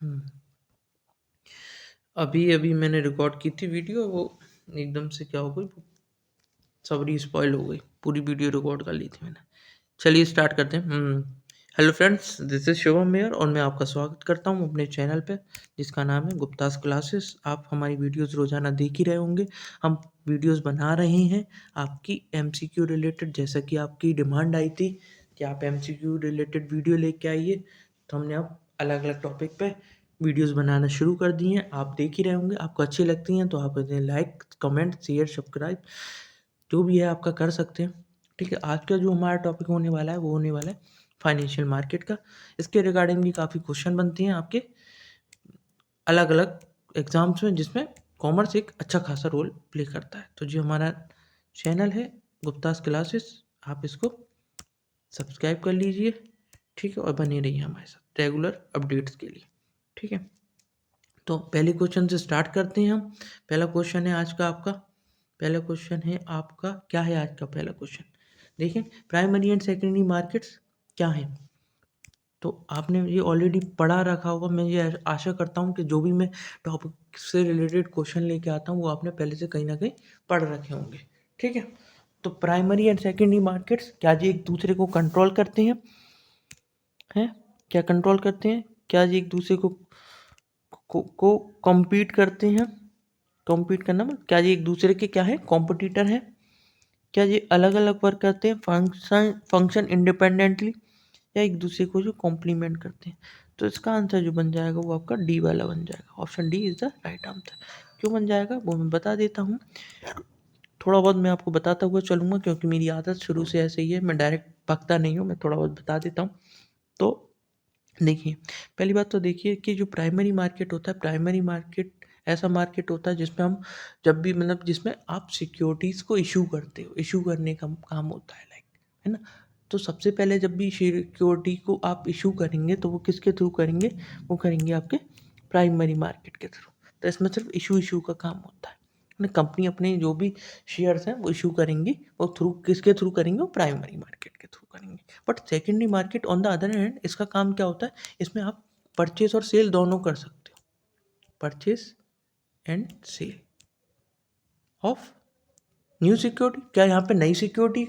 हम्म, अभी अभी मैंने रिकॉर्ड की थी वीडियो, वो एकदम से क्या हो गई, सबरी स्पॉइल हो गई। पूरी वीडियो रिकॉर्ड कर ली थी मैंने। चलिए स्टार्ट करते हैं। Hello friends, this is Shubham mayor और मैं आपका स्वागत करता हूं अपने चैनल पे जिसका नाम है गुप्तास क्लासेस। आप हमारी वीडियोस रोजाना देख ही रहे होंगे। हम वीडियोस बना रहे हैं आपकी एमसीक्यू रिलेटेड, जैसा कि आपकी डिमांड आई थी कि आप एमसीक्यू रिलेटेड वीडियो लेके आइए, तो हमने अब अलग अलग टॉपिक पे वीडियोस बनाना शुरू कर दी हैं। आप देख ही रहे होंगे, आपको अच्छी लगती हैं तो आप इन्हें लाइक, कमेंट, शेयर, सब्सक्राइब जो भी है आपका कर सकते हैं। ठीक है, आज का जो हमारा टॉपिक होने वाला है वो होने वाला है फाइनेंशियल मार्केट का। इसके रिगार्डिंग भी काफ़ी क्वेश्चन बनते हैं आपके अलग अलग एग्जाम्स में, जिसमें कॉमर्स एक अच्छा खासा रोल प्ले करता है। तो जो हमारा चैनल है गुप्तास क्लासेस, आप इसको सब्सक्राइब कर लीजिए। ठीक है, और बने रहिए हमारे साथ रेगुलर अपडेट्स के लिए। ठीक है, तो पहले क्वेश्चन से स्टार्ट करते हैं हम। पहला क्वेश्चन है आज का आपका, पहला क्वेश्चन है आपका, क्या है आज का पहला क्वेश्चन? देखिए, प्राइमरी एंड सेकेंडरी मार्केट्स क्या है? तो आपने ये ऑलरेडी पढ़ा रखा होगा। मैं ये आशा करता हूँ कि जो भी मैं टॉपिक से रिलेटेड क्वेश्चन लेके आता हूँ वो आपने पहले से कहीं ना कहीं पढ़ रखे होंगे। ठीक है, तो प्राइमरी एंड सेकेंडरी मार्केट्स क्या जी एक दूसरे को कंट्रोल करते हैं? क्या कंट्रोल करते हैं? क्या जी एक दूसरे को कॉम्पीट करते हैं? कॉम्पीट करना मतलब क्या जी एक दूसरे के क्या है, कॉम्पिटिटर हैं? क्या ये अलग अलग वर्क करते हैं, फंक्शन इंडिपेंडेंटली, या एक दूसरे को जो कॉम्प्लीमेंट करते हैं? तो इसका आंसर जो बन जाएगा वो आपका डी वाला बन जाएगा। Option D is the right answer. क्यों बन जाएगा वो मैं बता देता हूँ। थोड़ा बहुत मैं आपको बताता हुआ चलूँगा क्योंकि मेरी आदत शुरू से ऐसे ही है, मैं डायरेक्ट भागता नहीं हूँ, मैं थोड़ा बहुत बता देता हूँ। तो देखिए, पहली बात तो देखिए कि जो प्राइमरी मार्केट होता है, प्राइमरी मार्केट ऐसा मार्केट होता है जिसमें हम जब भी मतलब जिसमें आप सिक्योरिटीज़ को इशू करते हो, इशू करने का काम होता है, लाइक, है ना? तो सबसे पहले जब भी सिक्योरिटी को आप इशू करेंगे तो वो किसके थ्रू करेंगे? वो करेंगे आपके प्राइमरी मार्केट के थ्रू। तो इसमें सिर्फ इशू का काम होता है ना। कंपनी अपने जो भी शेयर्स हैं वो इशू करेंगी, वो थ्रू किसके थ्रू करेंगे? वो प्राइमरी मार्केट के थ्रू करेंगे। But secondary market on the other hand, इसका काम क्या होता है? इसमें आप परचेस और सेल दोनों कर सकते हो। Purchase and sale of new security. क्या यहाँ पे नई सिक्योरिटी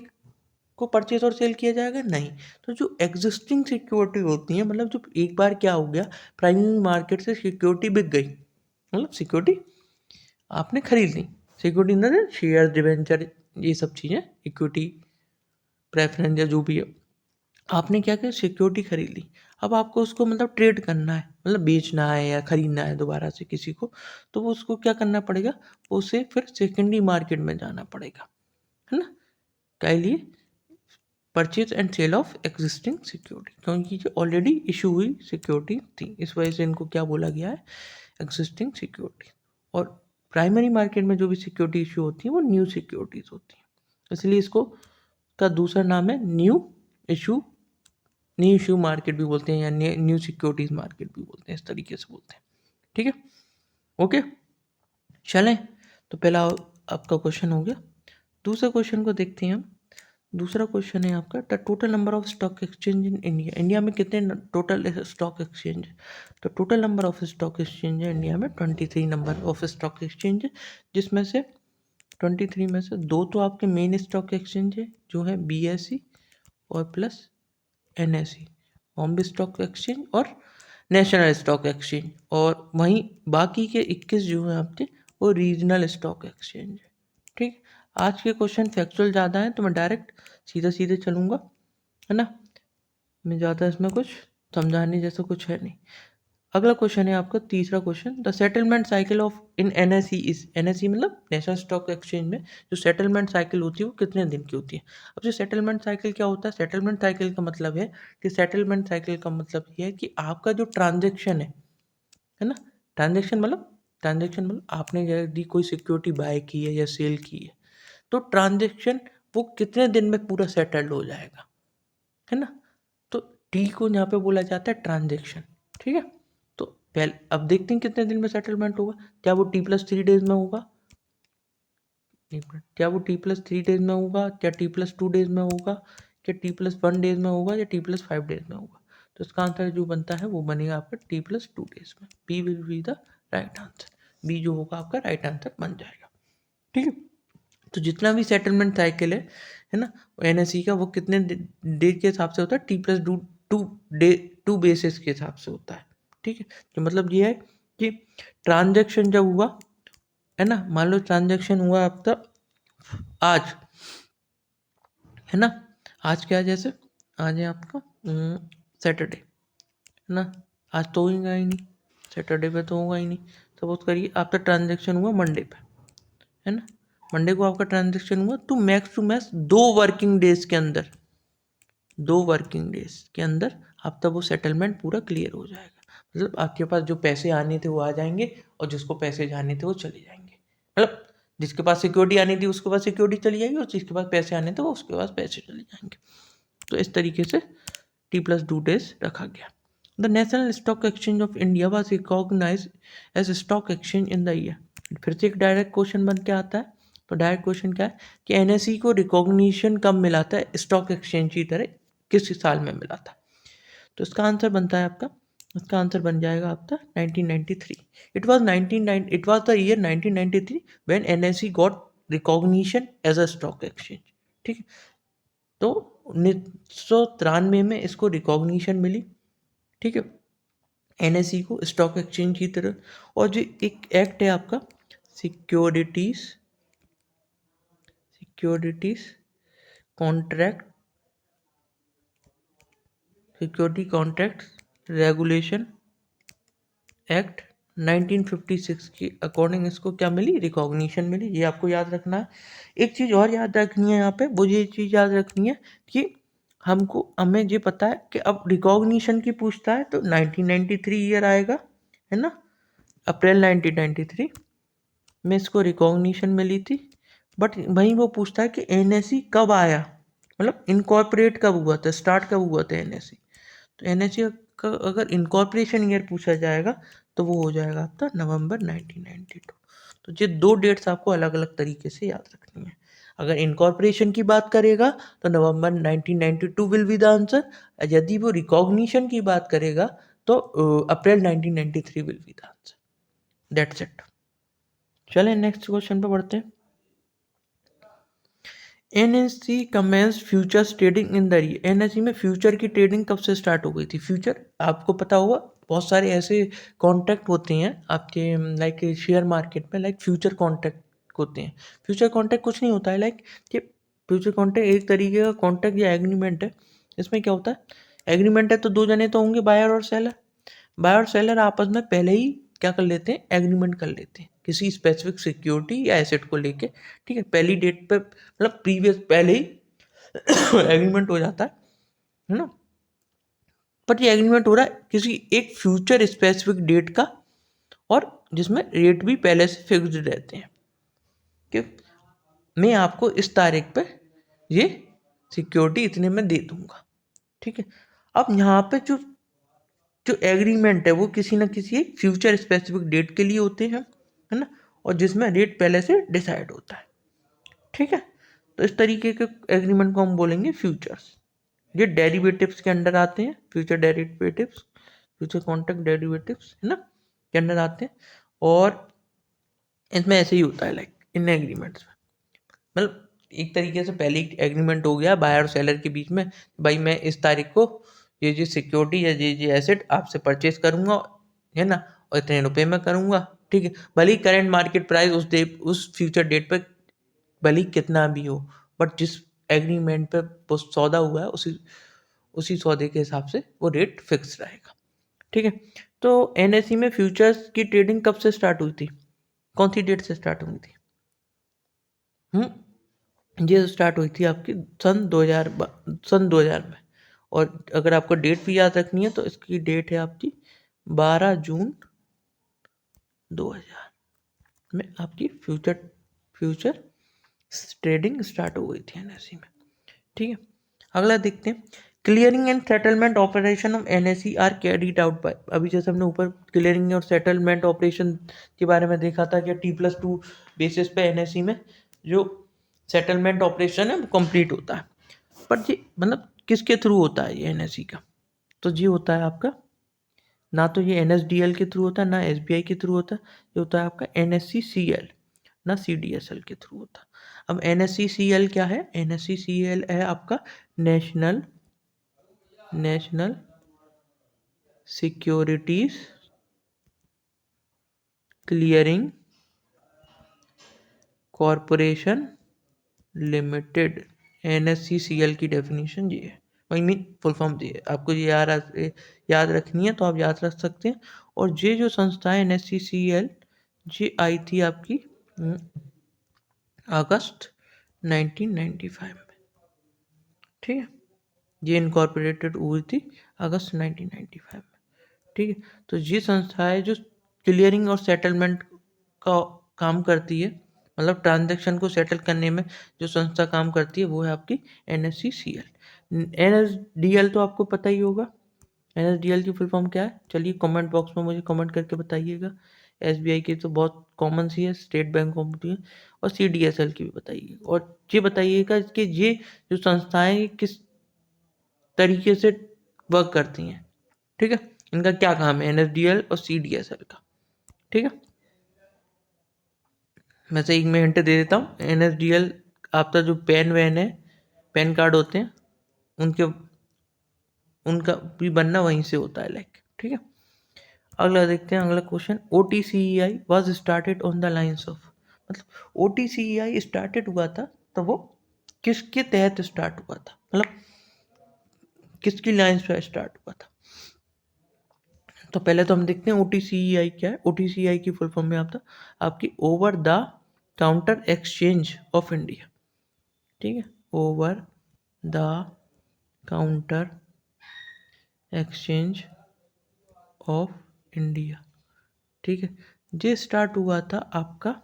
को परचेस और सेल किया जाएगा? नहीं। तो जो एग्जिस्टिंग सिक्योरिटी होती है, मतलब जो एक बार क्या हो गया, प्राइमरी मार्केट से सिक्योरिटी बिक गई, मतलब सिक्योरिटी आपने खरीद ली, सिक्योरिटी ना शेयर, डिवेंचर, ये सब चीज़ें, इक्विटी, प्रेफरेंस या जो भी है, आपने क्या किया, सिक्योरिटी खरीद ली। अब आपको उसको मतलब ट्रेड करना है, मतलब बेचना है या खरीदना है दोबारा से किसी को, तो वो उसको क्या करना पड़ेगा? उसे फिर सेकेंडरी मार्केट में जाना पड़ेगा, है ना? क्या लिए? Purchase and sale of existing security, क्योंकि ये ऑलरेडी इशू हुई सिक्योरिटी थी, इस वजह से इनको क्या बोला गया है? Existing security. और प्राइमरी मार्केट में जो भी सिक्योरिटी इशू होती है वो न्यू सिक्योरिटीज होती हैं, इसलिए इसको का दूसरा नाम है इशू न्यू इशू मार्केट भी बोलते हैं, या न्यू सिक्योरिटीज मार्केट भी बोलते हैं, इस तरीके से बोलते हैं। ठीक है, ओके, चलें। तो पहला आपका क्वेश्चन हो गया। दूसरा क्वेश्चन को देखते हैं हम। दूसरा क्वेश्चन है आपका, the total number of stock exchange in India. India में कितने टोटल स्टॉक एक्सचेंज है? तो total number of stock exchange है इंडिया में 23 नंबर ऑफ स्टॉक एक्सचेंज है, जिसमें से 23 में से दो तो आपके मेन स्टॉक एक्सचेंज है जो है BSE और plus NSE, Bombay stock exchange और नेशनल स्टॉक एक्सचेंज, और वहीं बाकी के 21 जो हैं आपके वो रीजनल स्टॉक एक्सचेंज है। ठीक, आज के क्वेश्चन फैक्चुअल ज़्यादा हैं तो मैं डायरेक्ट सीधे सीधे चलूँगा, है ना? मैं ज़्यादा इसमें कुछ समझाने जैसा कुछ है नहीं। अगला क्वेश्चन है आपका तीसरा question, the settlement cycle of in NSE is, NSE मतलब नेशनल स्टॉक एक्सचेंज में जो सेटलमेंट साइकिल होती है वो कितने दिन की होती है? अब जो सेटलमेंट साइकिल क्या होता है? सेटलमेंट साइकिल का मतलब है कि सेटलमेंट साइकिल का मतलब ये है कि आपका जो ट्रांजेक्शन है ना, ट्रांजेक्शन मतलब आपने यदि कोई सिक्योरिटी बाय की है या सेल की है, तो ट्रांजेक्शन वो कितने दिन में पूरा सेटल्ड हो जाएगा, है ना? तो टी को यहाँ पे बोला जाता है ट्रांजेक्शन। ठीक है, तो पहले अब देखते हैं कितने दिन में सेटलमेंट होगा। क्या वो T+3 डेज में होगा? एक मिनट, क्या वो T+3 डेज में होगा, क्या T+2 डेज में होगा, क्या T+1 डेज में होगा, या T+5 डेज में होगा? तो इसका आंसर जो बनता है वो बनेगा आपका T+2 डेज में। B will be the right answer. B जो होगा आपका राइट आंसर बन जाएगा। ठीक है, तो जितना भी सेटलमेंट साइकिल है ना, एनएसई का, वो कितने डेज के हिसाब से होता है? T+2 बेसिस के हिसाब से होता है। ठीक है, तो मतलब ये है कि ट्रांजैक्शन जब हुआ है ना, मान लो ट्रांजैक्शन हुआ आपका आज, है ना, आज क्या है, जैसे आज है आपका सैटरडे, है ना, आज तो होगा ही नहीं, सैटरडे पे तो होगा ही नहीं। सपोज करिए आपका ट्रांजैक्शन हुआ मंडे पे, है ना, मंडे को आपका ट्रांजैक्शन हुआ, तो मैक्स 2 वर्किंग डेज के अंदर, 2 वर्किंग डेज के अंदर आपका वो सेटलमेंट पूरा क्लियर हो जाएगा। मतलब आपके पास जो पैसे आने थे वो आ जाएंगे, और जिसको पैसे जाने थे वो चले जाएंगे। मतलब जिसके पास सिक्योरिटी आनी थी उसके पास सिक्योरिटी चली जाएगी, और जिसके पास पैसे आने थे वो उसके पास पैसे चले जाएंगे। तो इस तरीके से T+2 डेज रखा गया। The National Stock Exchange of India was recognize as stock exchange in the year. फिर से एक डायरेक्ट क्वेश्चन बन के आता है। तो डायरेक्ट क्वेश्चन क्या है कि एनएसई को रिकॉग्निशन कब मिला था स्टॉक एक्सचेंज की तरह, किस साल में मिला था? तो इसका आंसर बनता है आपका, इसका आंसर बन जाएगा आपका 1993। It was the year 1993 when NSE got recognition as a stock exchange. ठीक है, तो 1993 में इसको रिकॉग्निशन मिली। ठीक है, एनएसई को स्टॉक एक्सचेंज की तरह। और जो एक एक्ट है आपका securities contract security contract regulation act 1956 की अकॉर्डिंग इसको क्या मिली? रिकॉग्निशन मिली। ये आपको याद रखना है। एक चीज़ और याद रखनी है यहाँ पे, वो ये चीज़ याद रखनी है कि हमें ये पता है कि अब रिकॉग्निशन की पूछता है तो 1993 ईयर आएगा, है ना, अप्रैल 1993 में इसको रिकॉग्निशन मिली थी। बट वहीं वो पूछता है कि एनएसई कब आया, मतलब इनकॉर्पोरेट कब हुआ था, स्टार्ट कब हुआ था एनएसई। तो एनएसई का अगर इनकॉर्पोरेशन ईयर पूछा जाएगा तो वो हो जाएगा आपका नवंबर 1992। तो ये 2 डेट्स आपको अलग अलग तरीके से याद रखनी है। अगर इनकॉर्पोरेशन की बात करेगा तो November 1992 will be the answer. यदि वो रिकॉग्निशन की बात करेगा तो April 1993 will be the answer. That's it. चलें नेक्स्ट क्वेश्चन पे बढ़ते हैं। NSC commence futures trading in the year. एनएससी में फ्यूचर की ट्रेडिंग कब से स्टार्ट हो गई थी? फ्यूचर आपको पता होगा, बहुत सारे ऐसे कॉन्ट्रैक्ट होते हैं आपके, लाइक शेयर मार्केट में, लाइक फ्यूचर कॉन्ट्रैक्ट होते हैं। फ्यूचर कॉन्ट्रैक्ट कुछ नहीं होता है, लाइक कि फ्यूचर कॉन्ट्रैक्ट एक तरीके का कॉन्ट्रैक्ट या एग्रीमेंट है। इसमें क्या होता है, एग्रीमेंट है तो 2 जने तो होंगे, बायर और सेलर। बायर और सेलर आपस में पहले ही क्या कर लेते हैं, एग्रीमेंट कर लेते हैं किसी स्पेसिफिक सिक्योरिटी या एसेट को लेके। ठीक है, पहली डेट पे, मतलब प्रीवियस पहले ही एग्रीमेंट हो जाता है ना। बट ये एग्रीमेंट हो रहा है किसी एक फ्यूचर स्पेसिफिक डेट का, और जिसमें रेट भी पहले से फिक्स्ड रहते हैं कि मैं आपको इस तारीख पे ये सिक्योरिटी इतने में दे दूंगा। ठीक है, अब यहाँ पे जो एग्रीमेंट है वो किसी ना किसी एक फ्यूचर स्पेसिफिक डेट के लिए होते हैं, है ना, और जिसमें रेट पहले से डिसाइड होता है। ठीक है, तो इस तरीके के एग्रीमेंट को हम बोलेंगे फ्यूचर्स। ये डेरिवेटिव्स के अंडर आते हैं, future derivatives, future contract derivatives, है ना, के अंडर आते हैं। और इसमें ऐसे ही होता है, लाइक इन एग्रीमेंट्स में, मतलब एक तरीके से पहले ही एग्रीमेंट हो गया बायर और सेलर के बीच में, भाई मैं इस तारीख को ये सिक्योरिटी या ये एसेट आपसे परचेज करूंगा, है ना, और इतने रुपए में करूंगा। ठीक है, भले ही करेंट मार्केट प्राइस उस फ्यूचर डेट पर भले ही कितना भी हो, बट जिस एग्रीमेंट पे वो सौदा हुआ है उसी सौदे के हिसाब से वो रेट फिक्स रहेगा। ठीक है, तो एनएसई में फ्यूचर्स की ट्रेडिंग कब से स्टार्ट हुई थी, कौन सी डेट से स्टार्ट हुई थी? ये स्टार्ट हुई थी आपकी सन 2000 में। और अगर आपको डेट भी याद रखनी है तो इसकी डेट है आपकी 12 जून 2000 में आपकी फ्यूचर ट्रेडिंग स्टार्ट हो गई थी एनएसई में। ठीक है, अगला देखते हैं। Clearing and settlement operation of NSE are carried out by. अभी जैसे हमने ऊपर क्लियरिंग और सेटलमेंट ऑपरेशन के बारे में देखा था कि T+2 बेसिस पे एनएसई में जो सेटलमेंट ऑपरेशन है वो कंप्लीट होता है। पर ये मतलब किसके थ्रू होता है ये एनएसई का? तो ये होता है आपका, ना तो ये NSDL के थ्रू होता है, ना SBI के थ्रू होता है, ये होता है आपका NSCCL, ना CDSL के थ्रू होता है। अब NSCCL क्या है? NSCCL है आपका national securities clearing corporation limited. NSCCL की डेफिनेशन ये है, आई मीन फुल फॉर्म ये है। आपको ये याद रखनी है तो आप याद रख सकते हैं। और ये जो संस्था है NSCCL, ये आई थी आपकी अगस्त 1995 में, ठीक है। ये इनकॉर्पोरेटेड हुई थी अगस्त 1995 में, ठीक है। तो ये संस्था है जो क्लियरिंग और सेटलमेंट का काम करती है, मतलब ट्रांजैक्शन को सेटल करने में जो संस्था काम करती है वो है आपकी NSCCL। NSDL तो आपको पता ही होगा, NSDL की फुल फॉर्म क्या है? चलिए कमेंट बॉक्स में मुझे कमेंट करके बताइएगा। SBI की तो बहुत कॉमन सी है, स्टेट बैंक ऑफ इंडिया। और CDSL की भी बताइए, और ये बताइएगा कि ये जो संस्थाएं किस तरीके से वर्क करती हैं, ठीक है। इनका क्या काम है NSDL और CDSL का, ठीक है। वैसे एक मैं हिंट दे देता हूँ, NSDL आपका जो पैन कार्ड होते हैं उनके उनका भी बनना वहीं से होता है, लाइक, ठीक है। अगला देखते हैं, अगला question. OTCEI was started on the lines of, मतलब OTCEI स्टार्टेड हुआ था तो वो किसके तहत स्टार्ट हुआ था, मतलब किसकी लाइन्स पे स्टार्ट हुआ था। तो पहले तो हम देखते हैं OTCEI क्या है। OTCEI की फुल फॉर्म में आता आपकी over the counter exchange of India, ठीक है। Over the counter exchange of India, ठीक है। ये स्टार्ट हुआ था आपका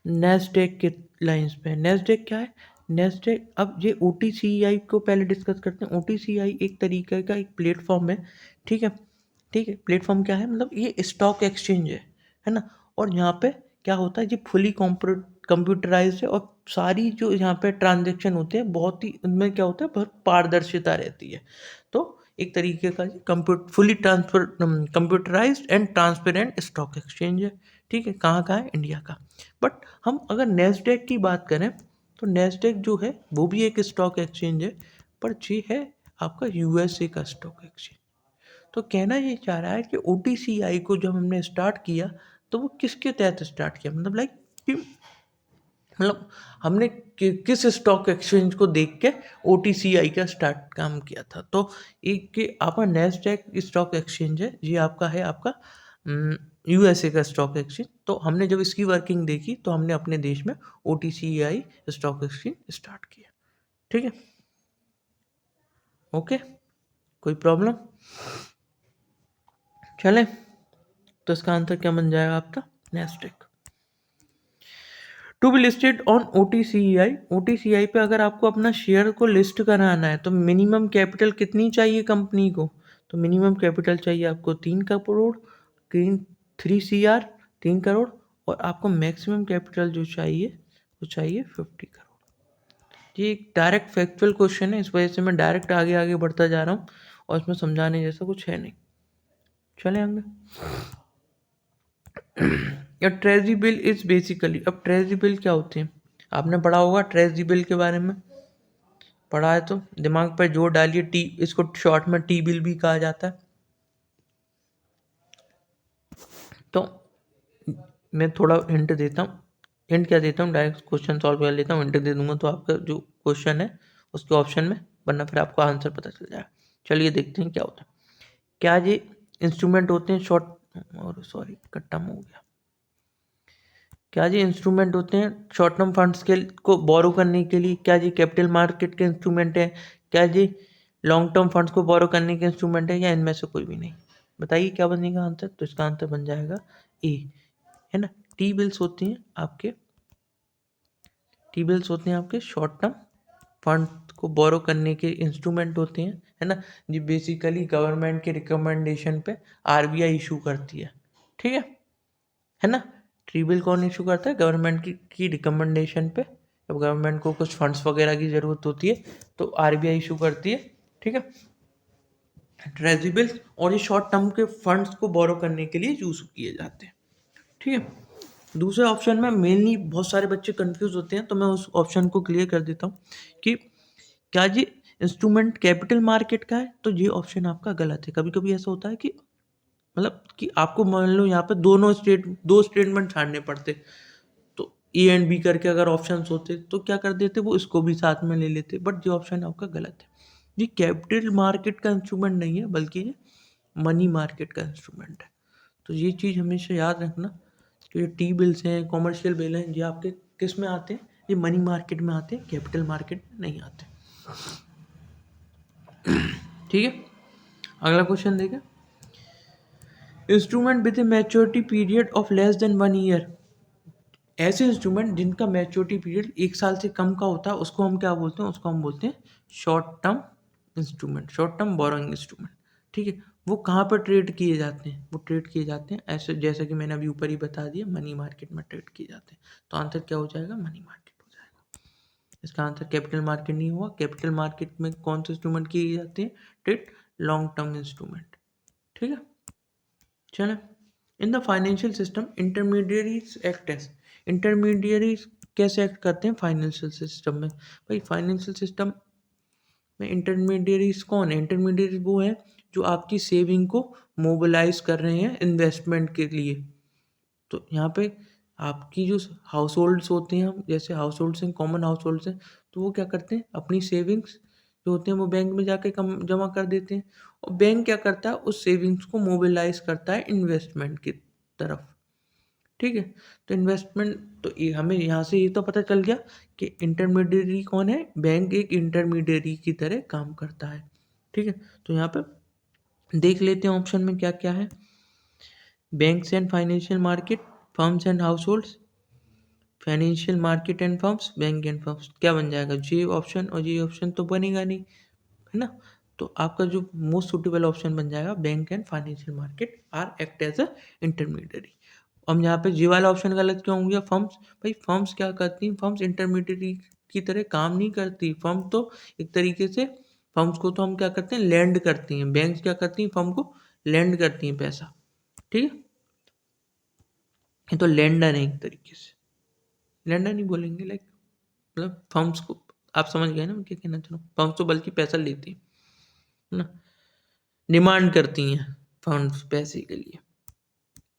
नेस्डेक के लाइंस पे। नेस्डेक क्या है? नेस्डेक, अब ये OTCEI को पहले डिस्कस करते हैं। OTCEI एक तरीके का एक प्लेटफॉर्म है, ठीक है। ठीक है, प्लेटफॉर्म क्या है? मतलब ये स्टॉक एक्सचेंज है ना। और यहाँ पे क्या होता है, ये फुली कंप्यूटराइज्ड है, और सारी जो यहाँ पे ट्रांजेक्शन होते हैं बहुत ही, उनमें क्या होता है, बहुत पारदर्शिता रहती है। तो एक तरीके का fully computerised and transparent stock exchange है, ठीक है। कहाँ का है? इंडिया का। बट हम अगर नेस्डेक की बात करें तो नेस्डेक जो है वो भी एक स्टॉक एक्सचेंज है, पर ये है आपका USA का स्टॉक एक्सचेंज। तो कहना ये चाह रहा है कि OTCEI को जब हमने स्टार्ट किया तो वो किसके तहत स्टार्ट किया, मतलब लाइक कि मतलब हमने किस स्टॉक एक्सचेंज को देख के OTCEI का स्टार्ट काम किया था। तो एक कि आपका नेस्डेक स्टॉक एक्सचेंज है, ये आपका है आपका USA का स्टॉक एक्सचेंज। तो हमने जब इसकी वर्किंग देखी तो हमने अपने देश में OTCEI स्टॉक एक्सचेंज स्टार्ट किया, ठीक है। ओके, कोई प्रॉब्लम? चले, तो इसका आंसर क्या बन जाएगा आपका? NASDAQ. To be listed on OTCEI पे अगर आपको अपना शेयर को लिस्ट कराना है तो मिनिमम कैपिटल कितनी चाहिए कंपनी को? तो मिनिमम कैपिटल चाहिए आपको 3 करोड़, 3 CR, 3 करोड़। और आपको मैक्सिमम कैपिटल जो चाहिए वो चाहिए 50 करोड़। ये एक डायरेक्ट फैक्चुअल क्वेश्चन है, इस वजह से मैं डायरेक्ट आगे आगे बढ़ता जा रहा हूँ, और इसमें समझाने जैसा कुछ है नहीं। चले आगे। या ट्रेजरी बिल इज बेसिकली, अब ट्रेजरी बिल क्या होती है? आपने पढ़ा होगा ट्रेजरी बिल के बारे में, पढ़ा है तो दिमाग पर जोर डालिए। इसको शॉर्ट में T बिल भी कहा जाता है। तो मैं थोड़ा हिंट देता हूँ। हिंट क्या देता हूँ, डायरेक्ट क्वेश्चन सॉल्व कर लेता हूँ। हिंट दे दूंगा तो आपका जो क्वेश्चन है उसके ऑप्शन में, वरना फिर आपको आंसर पता चल जाएगा। चलिए देखते हैं क्या होता है। क्या ये इंस्ट्रूमेंट होते हैं शॉर्ट, और सॉरी कट्टा में हो गया। क्या ये इंस्ट्रूमेंट होते हैं शॉर्ट टर्म फंड्स के को बोरो करने के लिए? क्या ये कैपिटल मार्केट के इंस्ट्रूमेंट है? क्या ये लॉन्ग टर्म फंड्स को बोरो करने के इंस्ट्रूमेंट है, या इनमें से कोई भी नहीं? बताइए क्या बनेगा आंसर। तो इसका आंसर बन जाएगा ए, है ना। टी बिल्स होती हैं आपके, टी बिल्स होते हैं आपके शॉर्ट टर्म फंड को बोरो करने के इंस्ट्रूमेंट होते हैं, है ना। ये बेसिकली गवर्नमेंट के रिकमेंडेशन पे RBI इशू करती है, ठीक है ना। ट्री बिल कौन इशू करता है? गवर्नमेंट की रिकमेंडेशन पे। जब गवर्नमेंट को कुछ फंड्स वगैरह की ज़रूरत होती है तो RBI इशू करती है, ठीक है। ट्रेजरेबल्स और ये शॉर्ट टर्म के फंड्स को बोरो करने के लिए यूज किए जाते हैं। ठीक है। दूसरे ऑप्शन में मेनली बहुत सारे बच्चे कंफ्यूज होते हैं, तो मैं उस ऑप्शन को क्लियर कर देता हूँ कि क्या ये इंस्ट्रूमेंट कैपिटल मार्केट का है, तो ये ऑप्शन आपका गलत है। कभी कभी ऐसा होता है कि मतलब कि आपको मान लो यहाँ पे दो स्टेटमेंट छाड़ने पड़ते, तो ए एंड बी करके अगर ऑप्शंस होते तो क्या कर देते, वो इसको भी साथ में ले लेते, बट ये ऑप्शन आपका गलत है। ये कैपिटल मार्केट का इंस्ट्रूमेंट नहीं है, बल्कि ये मनी मार्केट का इंस्ट्रूमेंट है। तो ये चीज़ हमेशा याद रखना कि ये टी बिल्स हैं, कॉमर्शियल बिल हैं, ये आपके किस में आते हैं, ये मनी मार्केट में आते हैं, कैपिटल मार्केट में नहीं आते। ठीक है। अगला क्वेश्चन देखें। Instrument with A maturity period of less than 1 year. ऐसे इंस्ट्रूमेंट जिनका मैच्योरिटी पीरियड 1 साल से कम का होता है, उसको हम क्या बोलते हैं, उसको हम बोलते हैं short term instrument, short term borrowing instrument. ठीक है। वो कहाँ पर ट्रेड किए जाते हैं, वो ट्रेड किए जाते हैं ऐसे, जैसा कि मैंने अभी ऊपर ही बता दिया, मनी मार्केट में ट्रेड किए जाते हैं। तो आंसर क्या हो जाएगा, मनी मार्केट हो जाएगा। इसका आंसर कैपिटल मार्केट नहीं हुआ। कैपिटल मार्केट में कौन से इंस्ट्रूमेंट किए जाते हैं, ट्रेड लॉन्ग टर्म इंस्ट्रूमेंट। ठीक है। चलो, in the financial system intermediaries act as. Intermediaries कैसे एक्ट करते हैं फाइनेंशियल सिस्टम में? भाई फाइनेंशियल सिस्टम में इंटरमीडियरीज कौन है? इंटरमीडियरीज वो है जो आपकी सेविंग को मोबिलाइज कर रहे हैं इन्वेस्टमेंट के लिए। तो यहाँ पे आपकी जो हाउस होल्ड्स होते हैं, हम जैसे हाउस होल्ड्स हैं, कॉमन हाउस होल्ड्स हैं, तो वो क्या करते हैं, अपनी सेविंग्स जो होते हैं वो बैंक में जाके कम जमा कर देते हैं, और बैंक क्या करता है, उस सेविंग्स को मोबिलाइज करता है इन्वेस्टमेंट की तरफ। ठीक है। तो इन्वेस्टमेंट, तो ये हमें यहाँ से ये तो पता चल गया कि इंटरमीडियरी कौन है, बैंक एक इंटरमीडियरी की तरह काम करता है। ठीक है। तो यहाँ पे देख लेते हैं ऑप्शन में क्या क्या है। Banks and financial market, firms and house holds, financial market and firms, bank and firms. क्या बन जाएगा, जी ऑप्शन, और जी ऑप्शन तो बनेगा नहीं, है ना। तो आपका जो मोस्ट सुटेबल ऑप्शन बन जाएगा, bank and financial market are act as a intermediary. हम यहाँ पे जी वाला ऑप्शन गलत क्यों हो गया, फर्म्स? भाई फर्म्स क्या करती हैं, फर्म्स इंटरमीडियरी की तरह काम नहीं करती। फर्म तो एक तरीके से, फर्म्स को तो हम क्या करते हैं, लैंड करती हैं। बैंक्स क्या करती हैं, फर्म को लैंड करती हैं पैसा। ठीक है। ये तो लेंडर है एक तरीके से, लेंडर नहीं बोलेंगे, लाइक मतलब फर्म्स को, आप समझ गए ना मैं क्या कहना चाह रहा हूँ। फर्म्स तो बल्कि पैसा लेती है ना, डिमांड करती हैं फंड्स पैसे के लिए।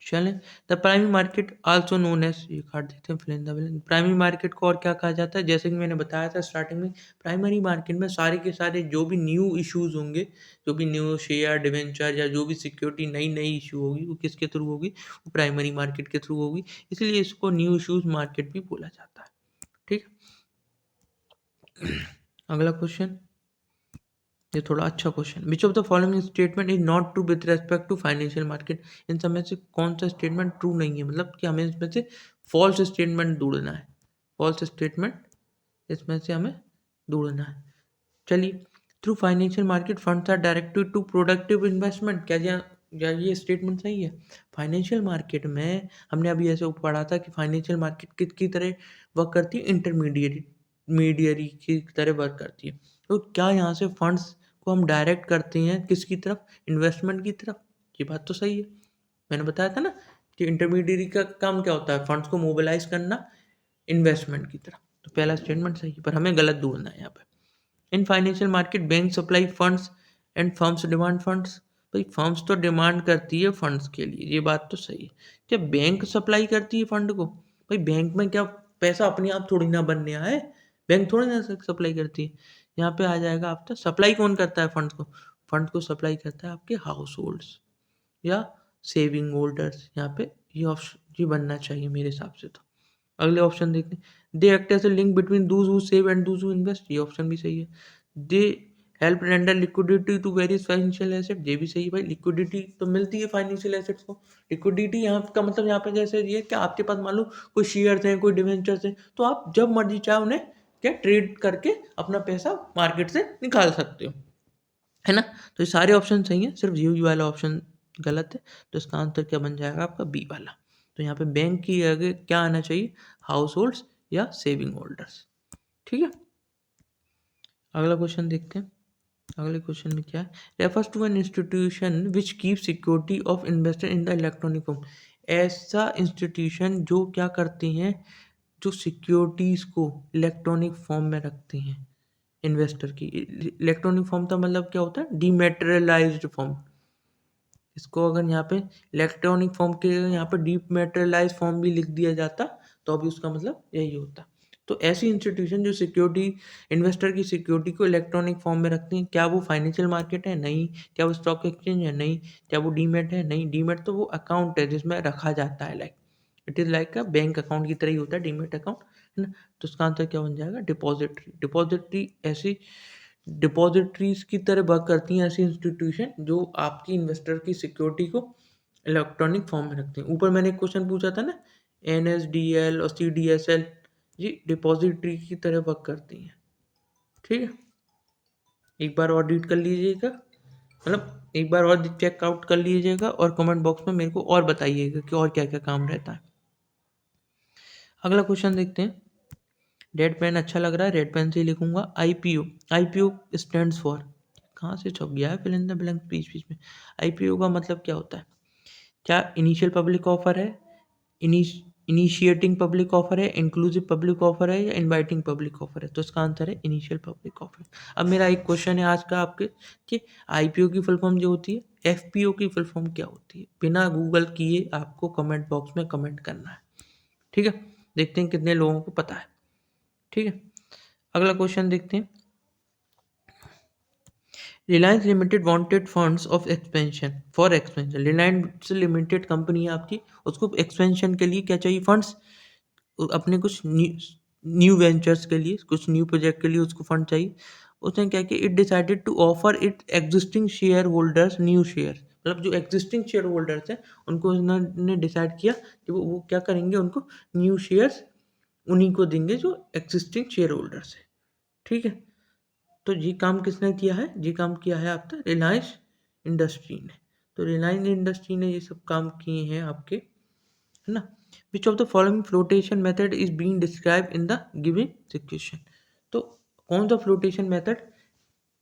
चलें, the primary market also known as, ये काट देते हैं fill in the blank. Primary market को और क्या कहा जाता है, जैसे कि मैंने बताया था स्टार्टिंग में, प्राइमरी मार्केट में सारे के सारे जो भी न्यू इश्यूज होंगे, जो भी न्यू शेयर डिवेंचर या जो भी सिक्योरिटी नई नई इशू होगी, वो किसके थ्रू होगी, वो प्राइमरी मार्केट के थ्रू होगी। इसलिए इसको न्यू इश्यूज मार्केट भी बोला जाता है। ठीक। अगला क्वेश्चन, ये थोड़ा अच्छा question. Which of the following statement is not true with respect to financial market. इन सब में से कौन सा स्टेटमेंट ट्रू नहीं है, मतलब कि हमें इसमें से फॉल्स स्टेटमेंट ढूंढना है। फॉल्स स्टेटमेंट इसमें से हमें ढूंढना है। चलिए, through financial market funds are directed to productive investment. क्या ये स्टेटमेंट सही है? फाइनेंशियल मार्केट में हमने अभी ऐसे पढ़ा था कि फाइनेंशियल मार्केट की तरह वर्क करती है, मीडियरी की तरह वर्क करती है। तो क्या यहाँ से फंड्स को हम डायरेक्ट करते हैं किसकी तरफ, इन्वेस्टमेंट की तरफ? ये बात तो सही है। मैंने बताया था ना कि इंटरमीडियरी का काम क्या होता है, फंड्स को मोबिलाइज करना इन्वेस्टमेंट की तरफ। तो पहला स्टेटमेंट सही है, पर हमें गलत ढूंढना है यहाँ पे। In financial market bank supply funds and firms demand funds. भाई फर्म्स तो डिमांड करती है फंड्स के लिए, ये बात तो सही है। क्या बैंक सप्लाई करती है फंड को? भाई बैंक में क्या पैसा अपने आप थोड़ी ना बनने आए, बैंक थोड़ी ना सप्लाई करती है। यहाँ पे आ जाएगा आपका, सप्लाई कौन करता है फंड को? फंड को सप्लाई करता है आपके हाउस होल्ड्स या सेविंग होल्डर्स। यहाँ पे ये ऑप्शन ये बनना चाहिए मेरे हिसाब से। तो अगले ऑप्शन देखते हैं। They act as a link between those who save and those who invest. ये ऑप्शन भी सही है। They help render liquidity to various financial asset. ये भी सही है भाई, लिक्विडिटी तो मिलती है फाइनेंशियल एसेट्स को। लिक्विडिटी यहाँ का मतलब यहाँ पे जैसे ये कि आपके पास मान लो कोई शेयर्स हैं, कोई डिवेंचर्स हैं, तो आप जब मर्जी चाहे उन्हें क्या ट्रेड करके अपना पैसा मार्केट से निकाल सकते हो, है ना। तो ये सारे ऑप्शन सही हैं, सिर्फ ये वाला ऑप्शन गलत है। तो इसका आंसर क्या बन जाएगा आपका, बी वाला। तो यहाँ पे बैंक की आगे क्या आना चाहिए, हाउस होल्ड्स या सेविंग होल्डर्स। ठीक है। अगला क्वेश्चन देखते हैं। अगले क्वेश्चन में क्या है, refers to an institution which keep security of investor in the electronic form. ऐसा इंस्टीट्यूशन जो क्या करते हैं, जो सिक्योरिटीज को इलेक्ट्रॉनिक फॉर्म में रखते हैं इन्वेस्टर की। इलेक्ट्रॉनिक फॉर्म का मतलब क्या होता है, डीमेटेरियलाइज्ड फॉर्म। इसको अगर यहाँ पे इलेक्ट्रॉनिक फॉर्म के यहाँ पे डीमेटेरियलाइज्ड फॉर्म भी लिख दिया जाता तो अभी उसका मतलब यही होता। तो ऐसी इंस्टीट्यूशन जो सिक्योरिटी, इन्वेस्टर की सिक्योरिटी को इलेक्ट्रॉनिक फॉर्म में रखती हैं, क्या वो फाइनेंशियल मार्केट है? नहीं। क्या वो स्टॉक एक्सचेंज है? नहीं। क्या वो डीमेट है? नहीं। डीमेट तो वो अकाउंट है जिसमें रखा जाता है, like it is like a bank account की तरह ही होता है डीमेट अकाउंट, है ना। तो उसका आंसर क्या बन जाएगा, डिपॉजिटरी। डिपॉजिटरी ऐसी डिपॉजिटरीज की तरह वर्क करती हैं ऐसी इंस्टीट्यूशन जो आपकी इन्वेस्टर की सिक्योरिटी को इलेक्ट्रॉनिक फॉर्म में रखते हैं। ऊपर मैंने एक क्वेश्चन पूछा था ना, NSDL और CDSL, जी डिपॉजिटरी की तरह वर्क करती हैं। ठीक है, एक बार और रीड कर लीजिएगा, मतलब एक बार और चेकआउट कर लीजिएगा और कमेंट बॉक्स में मेरे को और बताइएगा कि और क्या क्या काम रहता है। अगला क्वेश्चन देखते हैं। रेड पेन अच्छा लग रहा है, रेड पेन से ही लिखूंगा। IPO। IPO स्टैंड्स फॉर, कहाँ से छप गया है फिल इन द ब्लैंक बीच बीच में। IPO का मतलब क्या होता है? क्या इनिशियल पब्लिक ऑफर है, इनिशिएटिंग पब्लिक ऑफर है, इंक्लूसिव पब्लिक ऑफर है, या इनवाइटिंग पब्लिक ऑफर है? तो इसका आंसर है इनिशियल पब्लिक ऑफर। अब मेरा एक क्वेश्चन है आज का आपके कि IPO की फुल फॉर्म जो होती है, FPO की फुल फॉर्म क्या होती है? बिना गूगल किए आपको कमेंट बॉक्स में कमेंट करना है। ठीक है, देखते हैं कितने लोगों को पता है। ठीक है, अगला क्वेश्चन देखते हैं। Reliance limited wanted funds of expansion for expansion. Reliance limited company है आपकी, उसको एक्सपेंशन के लिए क्या चाहिए, फंड्स। अपने कुछ न्यू वेंचर्स के लिए, कुछ न्यू प्रोजेक्ट के लिए उसको फंड चाहिए। उसने क्या किया, it decided to offer it existing shareholders new share. मतलब जो एग्जिस्टिंग शेयर होल्डर्स हैं उनको उन्होंने डिसाइड किया कि वो क्या करेंगे, उनको न्यू शेयर्स उन्हीं को देंगे जो एग्जिस्टिंग शेयर होल्डर्स है। ठीक है, तो ये काम किसने किया है, ये काम किया है आपका रिलायंस इंडस्ट्री ने। तो रिलायंस इंडस्ट्री ने ये सब काम किए हैं आपके, है ना। विच of the following flotation method is being describe in the given situation. तो कौन सा फ्लोटेशन मेथड,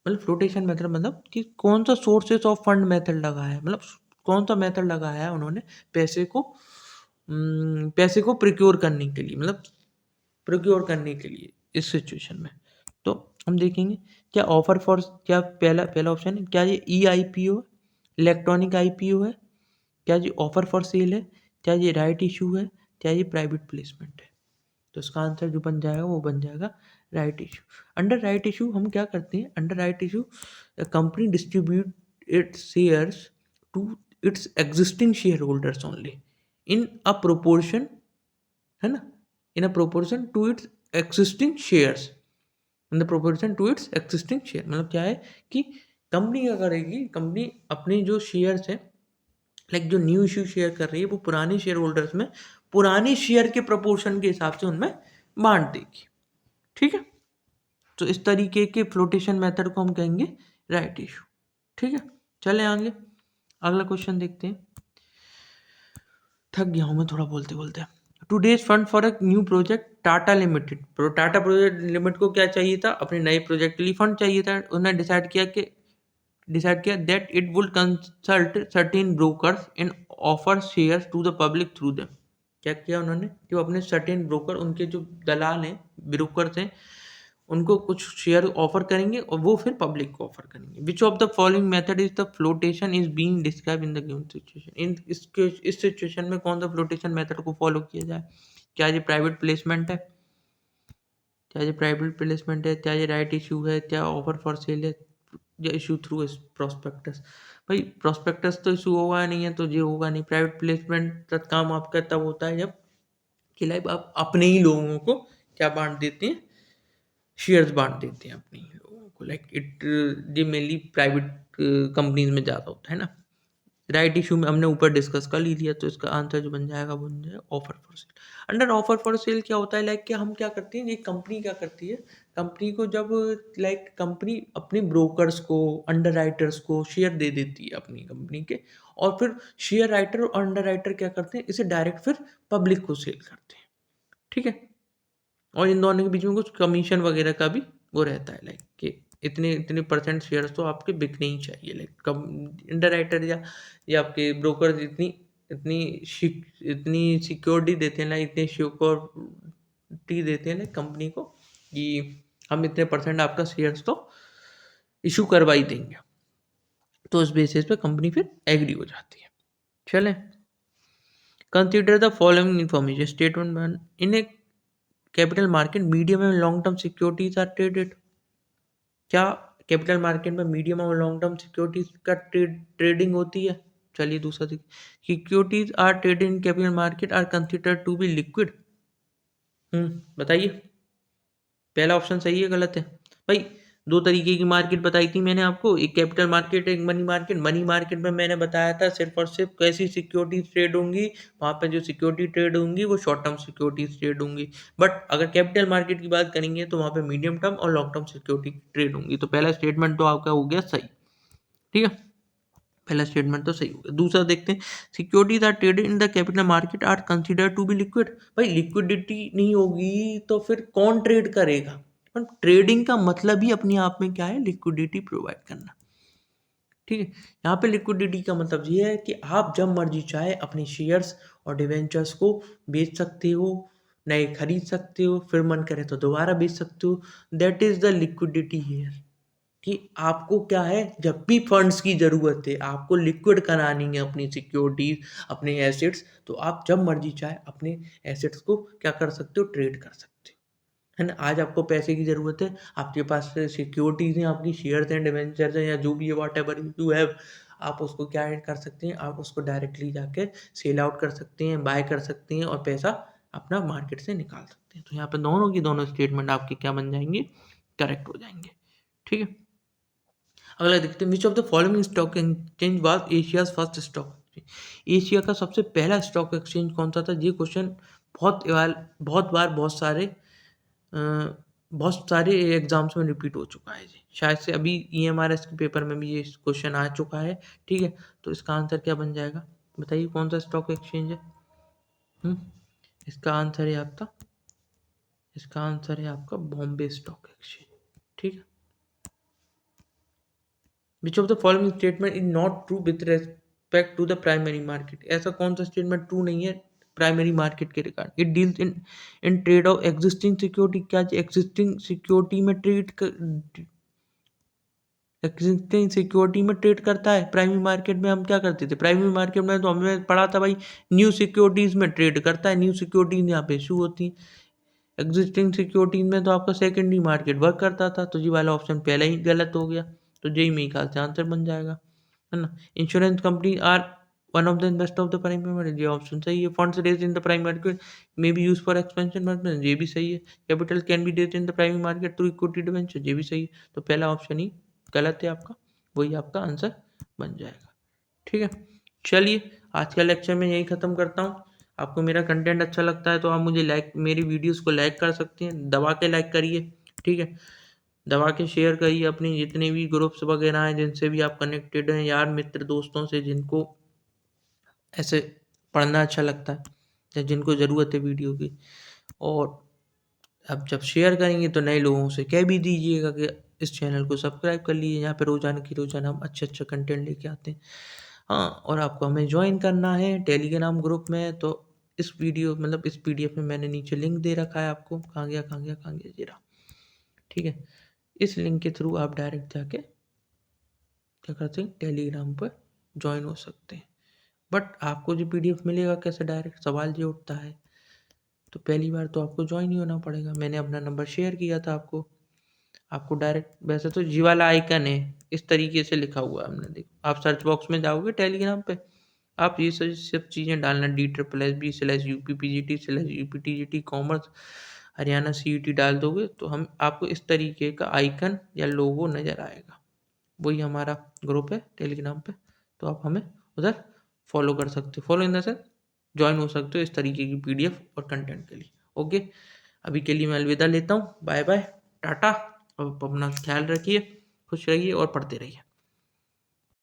मतलब फ्लोटेशन मेथड मतलब कि कौन सा सोर्सेस ऑफ फंड मेथड लगाया है, मतलब कौन सा मेथड लगाया है उन्होंने पैसे को प्रिक्योर करने के लिए, मतलब प्रोक्योर करने के लिए इस सिचुएशन में। तो हम देखेंगे क्या ऑफर फॉर, क्या पहला पहला ऑप्शन है, क्या ये IPO इलेक्ट्रॉनिक IPO है, क्या ये ऑफर फॉर सेल है, क्या ये राइट इशू है, क्या ये प्राइवेट प्लेसमेंट है? तो इसका आंसर जो बन जाएगा वो बन जाएगा right issue. Under right issue हम क्या करते हैं, under right issue company distribute its shares to its existing shareholders only in a proportion, है ना, in a proportion to its existing shares, in the proportion to its existing share. मतलब क्या है कि कंपनी क्या करेगी, company अपने जो शेयर्स हैं, लाइक जो न्यू इश्यू शेयर कर रही है, वो पुराने शेयर होल्डर्स में पुराने शेयर के प्रोपोर्शन के हिसाब से उनमें बांट देगी। ठीक है, तो इस तरीके के फ्लोटेशन मेथड को हम कहेंगे राइट इशू। ठीक है, चले आगे अगला क्वेश्चन देखते हैं। थक गया हूँ मैं थोड़ा बोलते बोलते। Today's fund for a new project Tata limited. Tata project limited को क्या चाहिए था, अपने नए प्रोजेक्ट के लिए फंड चाहिए था। उन्होंने डिसाइड किया that it would consult certain brokers in offer shares to the public through them. क्या किया उन्होंने कि वो अपने सर्टेन ब्रोकर, उनके जो दलाल हैं, ब्रोकर्स हैं, उनको कुछ शेयर ऑफर करेंगे और वो फिर पब्लिक को ऑफर करेंगे। विच of the following method is the flotation is being describe in the given situation. इस सिचुएशन में कौन सा फ्लोटेशन मेथड को फॉलो किया जाए? क्या ये प्राइवेट प्लेसमेंट है, क्या ये प्राइवेट प्लेसमेंट है, क्या ये राइट इशू है, क्या ऑफर फॉर सेल है, या इशू थ्रू प्रोस्पेक्टस? भाई प्रोस्पेक्टस तो इशू होगा नहीं है तो ये होगा नहीं। प्राइवेट प्लेसमेंट का काम आपका तब होता है जब कि लाइक आप अपने ही लोगों को क्या बांट देते हैं, शेयर्स बांट देते हैं अपने ही लोगों को। लाइक इट ये मेनली प्राइवेट कंपनीज में ज़्यादा होता है ना। राइट इशू में हमने ऊपर डिस्कस कर ही लिया, तो इसका आंसर जो बन जाएगा वो बन जाएगा offer for sale. Under offer for sale क्या होता है, लाइक क्या हम क्या करते हैं, ये कंपनी क्या करती है, कंपनी को जब लाइक कंपनी अपने ब्रोकर्स को, अंडर राइटर्स को शेयर दे देती है अपनी कंपनी के, और फिर शेयर राइटर और अंडर राइटर क्या करते हैं, इसे डायरेक्ट फिर पब्लिक को सेल करते हैं। ठीक है, और इन दोनों के बीच में कुछ कमीशन वगैरह का भी वो रहता है, लाइक कि इतने इतने परसेंट शेयर्स तो आपके बिकने ही चाहिए। लाइक कम अंडरराइटर या आपके ब्रोकर इतनी इतनी इतनी सिक्योरिटी देते हैं ना, इतनी सिक्योरिटी देते हैं ना कंपनी को कि हम इतने परसेंट आपका शेयर्स तो इशू करवा ही देंगे। तो उस बेसिस पे कंपनी फिर एग्री हो जाती है। चलें, consider the following information statement one in a capital market medium and long term securities are traded. क्या कैपिटल मार्केट में मीडियम और लॉन्ग टर्म सिक्योरिटीज का ट्रेडिंग होती है? चलिए दूसरा securities are traded in capital market are considered to be liquid. बताइए, पहला ऑप्शन सही है गलत है? भाई दो तरीके की मार्केट बताई थी मैंने आपको, एक कैपिटल मार्केट एक मनी मार्केट। मनी मार्केट में मैंने बताया था सिर्फ और सिर्फ कैसी सिक्योरिटी ट्रेड होंगी, वहां पे जो सिक्योरिटी ट्रेड होंगी वो शॉर्ट टर्म सिक्योरिटी ट्रेड होंगी। बट अगर कैपिटल मार्केट की बात करेंगे तो वहां पे मीडियम टर्म और लॉन्ग टर्म सिक्योरिटी ट्रेड होंगी। तो पहला स्टेटमेंट तो आपका हो गया सही, ठीक है, पहला स्टेटमेंट तो सही हो गया। दूसरा देखते हैं, securities are traded in the capital market are considered to be liquid. भाई लिक्विडिटी नहीं होगी तो फिर कौन ट्रेड करेगा? पर ट्रेडिंग का मतलब ही अपने आप में क्या है? लिक्विडिटी प्रोवाइड करना, ठीक है। यहाँ पे लिक्विडिटी का मतलब ये है कि आप जब मर्जी चाहे अपने शेयर्स और डिवेंचर्स को बेच सकते हो, नए खरीद सकते हो, फिर मन करे तो दोबारा बेच सकते हो। That is the liquidity here, कि आपको क्या है, जब भी फंड्स की ज़रूरत है, आपको लिक्विड करानी है अपनी सिक्योरिटीज, अपने एसेट्स, तो आप जब मर्जी चाहे अपने एसेट्स को क्या कर सकते हो? ट्रेड कर सकते हो, है ना। आज आपको पैसे की ज़रूरत है, आपके पास सिक्योरिटीज हैं, आपकी शेयर्स हैं, डिवेंचर्स हैं, या जो भी है वॉट एवर यू हैव, आप उसको क्या कर सकते हैं? आप उसको डायरेक्टली जाके सेल आउट कर सकते हैं, बाय कर सकते हैं और पैसा अपना मार्केट से निकाल सकते हैं। तो यहाँ पे दोनों की दोनों स्टेटमेंट आपके क्या बन जाएंगे? करेक्ट हो जाएंगे, ठीक है। अगला देखते हैं, विच of the following stock exchange was Asia's first stock exchange. Asia का सबसे पहला स्टॉक एक्सचेंज कौन सा था? ये क्वेश्चन बहुत बार बहुत सारे एग्जाम्स में रिपीट हो चुका है जी। शायद से अभी EMRS के पेपर में भी ये क्वेश्चन आ चुका है, ठीक है। तो इसका आंसर क्या बन जाएगा? बताइए कौन सा स्टॉक एक्सचेंज है? इसका आंसर है आपका बॉम्बे स्टॉक एक्सचेंज, ठीक है। Which of the following statement is not true with respect to the primary market. ऐसा कौन सा स्टेटमेंट ट्रू नहीं है प्राइमरी मार्केट के regard? It deals in trade of existing security. क्या एग्जिस्टिंग सिक्योरिटी में करता है? प्राइमरी मार्केट में हम क्या करते थे? प्राइमरी मार्केट में तो हमने पढ़ा था भाई, न्यू सिक्योरिटीज में ट्रेड करता है, न्यू सिक्योरिटीज यहाँ पे इशू होती है। एग्जिस्टिंग सिक्योरिटीज में तो आपका सेकेंडरी मार्केट वर्क करता था। तो जी वाला ऑप्शन पहला ही गलत हो गया, तो जेई मेरे ख्याल से आंसर बन जाएगा, है ना। Insurance company are one of the investor of the primary market, ये ऑप्शन सही है। Funds raised in the primary market may be used for expansion purpose, ये भी सही है। Capital can be raised in the primary market through equity debenture, ये भी सही है। तो पहला ऑप्शन ही गलत है आपका, वही आपका आंसर बन जाएगा, ठीक है। चलिए आज का लेक्चर मैं यही ख़त्म करता हूँ। आपको मेरा कंटेंट अच्छा लगता है तो आप मुझे मेरी वीडियोस को लाइक कर सकते हैं, दबा के लाइक करिए, ठीक है। दबा के शेयर करिए अपने जितने भी ग्रुप्स वगैरह हैं, जिनसे भी आप कनेक्टेड हैं, यार मित्र दोस्तों से, जिनको ऐसे पढ़ना अच्छा लगता है या जिनको ज़रूरत है वीडियो की। और अब जब शेयर करेंगे तो नए लोगों से कह भी दीजिएगा कि इस चैनल को सब्सक्राइब कर लीजिए, यहाँ पे रोज़ाना हम अच्छा कंटेंट लेके आते हैं। हाँ, और आपको हमें ज्वाइन करना है टेलीग्राम ग्रुप में, तो इस PDF में मैंने नीचे लिंक दे रखा है आपको। कहाँ गया ये रहा, ठीक है। इस लिंक के थ्रू आप डायरेक्ट जाके क्या करते हैं, टेलीग्राम पर ज्वाइन हो सकते हैं। बट आपको जो PDF मिलेगा कैसे डायरेक्ट, सवाल ये उठता है। तो पहली बार तो आपको ज्वाइन ही होना पड़ेगा। मैंने अपना नंबर शेयर किया था आपको डायरेक्ट, वैसे तो जी वाला आइकन है इस तरीके से लिखा हुआ है हमने, देखो आप सर्च बॉक्स में जाओगे टेलीग्राम पे, आप ये सब चीज़ें डालना, DSSB/UPPGT/UPTGT कॉमर्स हरियाणा CET डाल दोगे तो हम आपको इस तरीके का आइकन या लोगो नज़र आएगा। वही हमारा ग्रुप है टेलीग्राम पे, तो आप हमें उधर फॉलो कर सकते हो, follow in the sense join हो सकते हो इस तरीके की PDF और कंटेंट के लिए। ओके, अभी के लिए मैं अलविदा लेता हूँ, बाय बाय, टाटा। अब अपना ख्याल रखिए, खुश रहिए और पढ़ते रहिए।